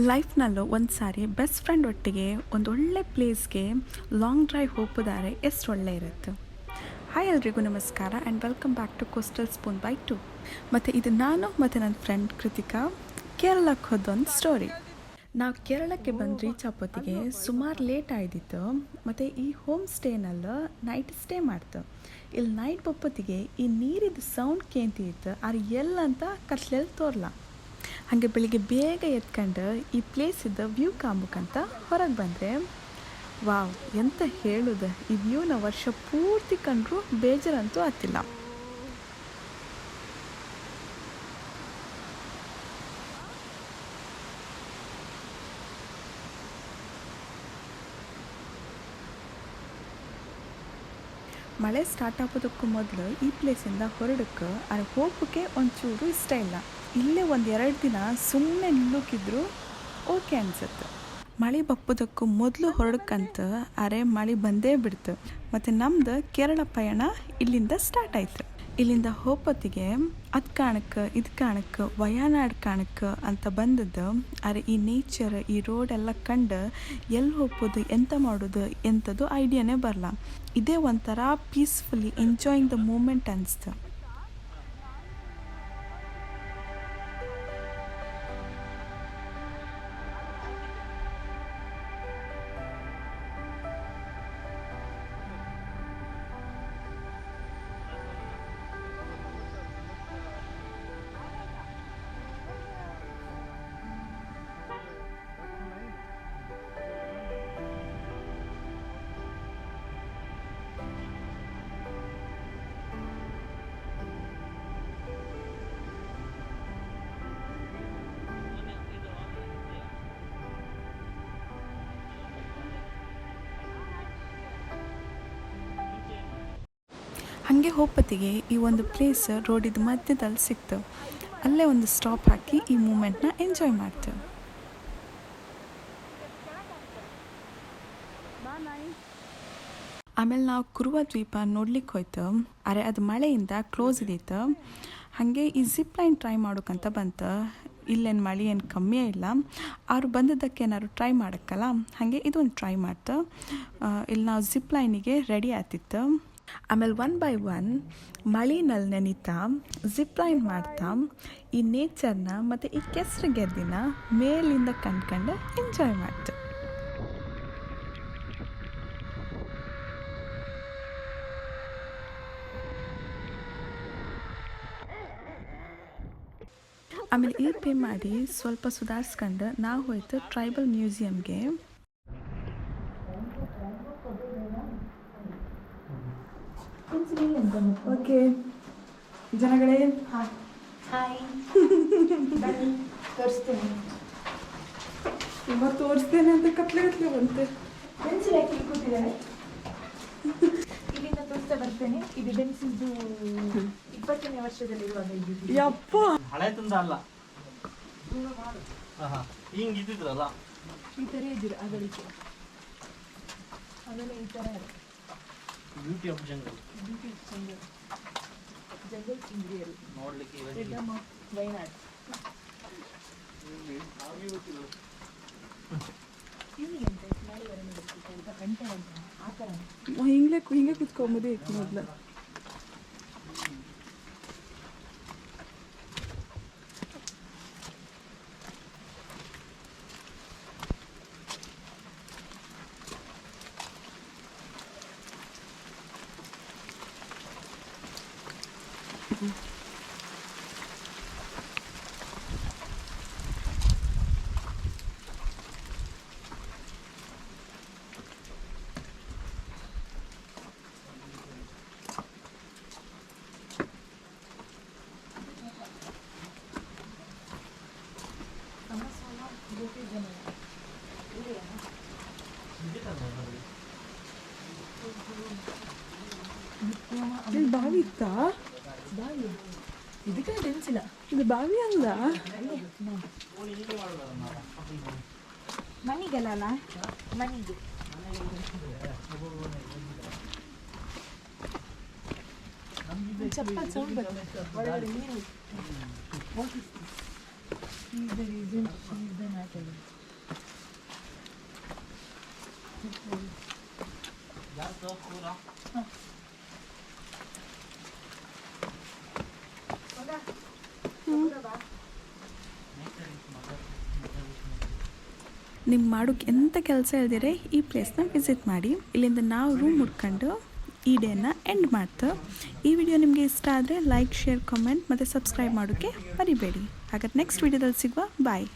ಲೈಫ್ನಲ್ಲೂ ಒಂದು ಸಾರಿ best friend ಒಟ್ಟಿಗೆ ಒಂದು ಒಳ್ಳೆ ಪ್ಲೇಸ್ಗೆ ಲಾಂಗ್ ಡ್ರೈವ್ ಹೋಗೋದಾರೆ ಎಷ್ಟು ಒಳ್ಳೆ ಇರುತ್ತೆ. ಹಾಯ್ ಎಲ್ರಿಗೂ ನಮಸ್ಕಾರ and welcome back to coastal spoon by 2. ಮತ್ತು ಇದು ನಾನು ಮತ್ತು ನನ್ನ ಫ್ರೆಂಡ್ ಕೃತಿಕಾ ಕೇರಳಕ್ಕೆ ಹೋದೊಂದು ಸ್ಟೋರಿ. ನಾವು ಕೇರಳಕ್ಕೆ ಬಂದು ರೀಚ್ ಆಗೋತ್ತಿಗೆ ಸುಮಾರು ಲೇಟ್ ಆಯ್ದಿತ್ತು. ಮತ್ತು ಈ ಹೋಮ್ ಸ್ಟೇನಲ್ಲಿ ನೈಟ್ ಸ್ಟೇ ಮಾಡ್ತು. ಇಲ್ಲಿ ನೈಟ್ ಬಪ್ಪತ್ತಿಗೆ ಈ ನೀರಿದ್ದು ಸೌಂಡ್ ಕೇಂತಿತ್ತು, ಅದು ಎಲ್ಲಂತ ಕತ್ಲೆಲ್ಲಿ ತೋರ್ಲ. ಹಾಗೆ ಬೆಳಿಗ್ಗೆ ಬೇಗ ಎತ್ಕೊಂಡು ಈ ಪ್ಲೇಸಿದ್ದು ವ್ಯೂ ಕಾಂಬಕ್ಕಂತ ಹೊರಗೆ ಬಂದರೆ, ವಾವ್ ಎಂತ ಹೇಳೋದು, ಈ ವ್ಯೂನ ವರ್ಷ ಪೂರ್ತಿ ಕಂಡ್ರೂ ಬೇಜಾರಂತೂ ಆಗ್ತಿಲ್ಲ. ಮಳೆ ಸ್ಟಾರ್ಟ್ ಆಗೋದಕ್ಕೂ ಮೊದಲು ಈ ಪ್ಲೇಸಿಂದ ಹೊರಡಕ್ಕೆ ಅದು ಹೋಗೋಕ್ಕೆ ಒಂಚೂರು ಇಷ್ಟ ಇಲ್ಲ. ಇಲ್ಲೇ ಒಂದು 2 ದಿನ ಸುಮ್ಮನೆ ನಿಲ್ಲೋಕಿದ್ರು ಓಕೆ ಅನಿಸುತ್ತೆ. ಮಳೆ ಬಪ್ಪೋದಕ್ಕೂ ಮೊದಲು ಹೊರಡಕ್ಕಂತ ಅರೆ ಮಳೆ ಬಂದೇ ಬಿಡ್ತು. ಮತ್ತು ನಮ್ಮದು ಕೇರಳ ಪಯಣ ಇಲ್ಲಿಂದ ಸ್ಟಾರ್ಟ್ ಆಯ್ತು. ಇಲ್ಲಿಂದ ಹೋಗೋತ್ತಿಗೆ ಅದು ಕಾಣಕ್ಕೆ ಇದು ಕಾಣಕ್ಕೆ ವಯನಾಡ್ ಕಾಣಕ್ಕೆ ಅಂತ ಬಂದದ್ದು. ಅರೆ ಈ ನೇಚರ್ ಈ ರೋಡೆಲ್ಲ ಕಂಡು ಎಲ್ಲಿ ಹೋಗ್ಬೋದು ಎಂತ ಮಾಡೋದು ಎಂಥದ್ದು ಐಡಿಯಾನೇ ಬರಲ್ಲ. ಇದೇ ಒಂಥರ ಪೀಸ್ಫುಲ್ಲಿ ಎಂಜಾಯಿಂಗ್ ದ ಮೂಮೆಂಟ್ ಅನಿಸ್ತು. ಹಾಗೆ ಹೋಗೋತ್ತಿಗೆ ಈ ಒಂದು ಪ್ಲೇಸ್ ರೋಡಿದ ಮಧ್ಯದಲ್ಲಿ ಸಿಕ್ತು. ಅಲ್ಲೇ ಒಂದು ಸ್ಟಾಪ್ ಹಾಕಿ ಈ ಮೂಮೆಂಟ್ನ ಎಂಜಾಯ್ ಮಾಡ್ತೇವೆ. ಆಮೇಲೆ ನಾವು ಕುರುವ ದ್ವೀಪ ನೋಡ್ಲಿಕ್ಕೆ ಹೋಯ್ತು. ಅರೆ ಅದು ಮಳೆಯಿಂದ ಕ್ಲೋಸ್ ಇದ್ದಿತ್ತು. ಹಾಗೆ ಈ ಜಿಪ್ ಲೈನ್ ಟ್ರೈ ಮಾಡೋಕ್ಕಂತ ಬಂತು. ಇಲ್ಲೇನು ಮಳೆ ಏನು ಕಮ್ಮಿಯೇ ಇಲ್ಲ. ಅವ್ರು ಬಂದದ್ದಕ್ಕೆ ಏನಾದ್ರು ಟ್ರೈ ಮಾಡೋಕ್ಕಲ್ಲ, ಹಾಗೆ ಇದೊಂದು ಟ್ರೈ ಮಾಡ್ತು. ಇಲ್ಲಿ ನಾವು ಜಿಪ್ ಲೈನಿಗೆ ರೆಡಿ ಆಗ್ತಿತ್ತು. ಆಮೇಲೆ 1 by 1 ಮಳೆನಲ್ಲಿ ನೆನೀತಾ ಜಿಪ್ ಲೈನ್ ಮಾಡ್ತಾ ಈ ನೇಚರ್ನ ಮತ್ತು ಈ ಕೆಸರು ಗೆದ್ದಿನ ಮೇಲಿಂದ ಕಂಡ್ಕೊಂಡು ಎಂಜಾಯ್ ಮಾಡ್ತು. ಆಮೇಲೆ ಇಲ್ಲಿ ಪೇ ಮಾಡಿ ಸ್ವಲ್ಪ ಸುಧಾರಿಸ್ಕೊಂಡು ನಾವು ಹೋಯ್ತು ಟ್ರೈಬಲ್ ಮ್ಯೂಸಿಯಮ್ಗೆ. ಓಕೆ ಜನಗಳೇ, ಹಾಯ್ ತೋರಿಸ್ತೇನೆ. ತೋರಿಸ್ತೇನೆ ಅಂತ ಕತ್ಲೆ ಬಂತೆ. ಪೆನ್ಸಿಲ್ ಹಾಕಿ ಕೂತಿದ್ದಾರೆ. ಇಲ್ಲಿಂದ ತೋರಿಸ್ತಾ ಬರ್ತೇನೆ. ಇದು ಬೆನ್ಸಿಲ್ದು 20ನೇ ವರ್ಷದಲ್ಲಿರುವಾಗ ಇದ್ದಿದ್ದು. ಯಪ್ಪ ಹಳೆ ತಂದ ಅಲ್ಲ, ಹಿಂಗೆ ಇದ್ದಿದ್ರಲ್ಲ, ಈ ಥರ ಇದ್ದೀರ ಅಗಲಿಕ್ಕೆ. ಆಮೇಲೆ ಈ ಥರ ಬ್ಯೂಟಿ ಆಫ್ ಜಂಗಲ್, ಜಂಗಲ್ ಇಂದ್ರಿಯರು ನೋಡ್ಲಿಕ್ಕೆ ಫ್ರೀಡಮ್ ಆಫ್ ವಯನಾಡ್. ಇವ್ನಿಗೆ ಎಂತ ನಾಳೆ ವರೆ ನೋಡ್ತಿದ್ದೆ ಅಂತ ಗಂಟೆ ಅಂತ ಆ ಥರ ಹಿಂಗೆ ಕುತ್ಕೊಂಬುದೇ ಮೊದಲು. ಇಲ್ಲಿ ಬಾವಿ ಇತ್ತಾ? ಬಾವಿ ಇದಕ್ಕೆ ಬೆನ್ಸಿಲ್ಲ, ಇದು ಬಾವಿ ಅಲ್ಲ. ಮನೆಗೆಲ್ಲ ಮನೆಗೆ ಚಪ್ಪಲ್ ಸೌಂಡ್ ಬರ್ತದೆ ಒಳಗಡೆ ನೀರು. What is this? She is the reason she is the matter. So ಪೂರ ನಿಮ್ಗೆ ಮಾಡೋಕ್ಕೆ ಎಂಥ ಕೆಲಸ ಇಲ್ದಿರೆ ಈ ಪ್ಲೇಸ್ನ ವಿಸಿಟ್ ಮಾಡಿ. ಇಲ್ಲಿಂದ ನಾವು ರೂಮ್ ಹುಡ್ಕೊಂಡು ಈ ಡೇನ ಎಂಡ್ ಮಾಡ್ತೇವೆ. ಈ ವಿಡಿಯೋ ನಿಮಗೆ ಇಷ್ಟ ಆದರೆ ಲೈಕ್, ಶೇರ್, ಕಮೆಂಟ್ ಮತ್ತು ಸಬ್ಸ್ಕ್ರೈಬ್ ಮಾಡೋಕ್ಕೆ ಮರಿಬೇಡಿ. ಹಾಗಾದ್ರೆ ನೆಕ್ಸ್ಟ್ ವಿಡಿಯೋದಲ್ಲಿ ಸಿಗುವ. ಬಾಯ್.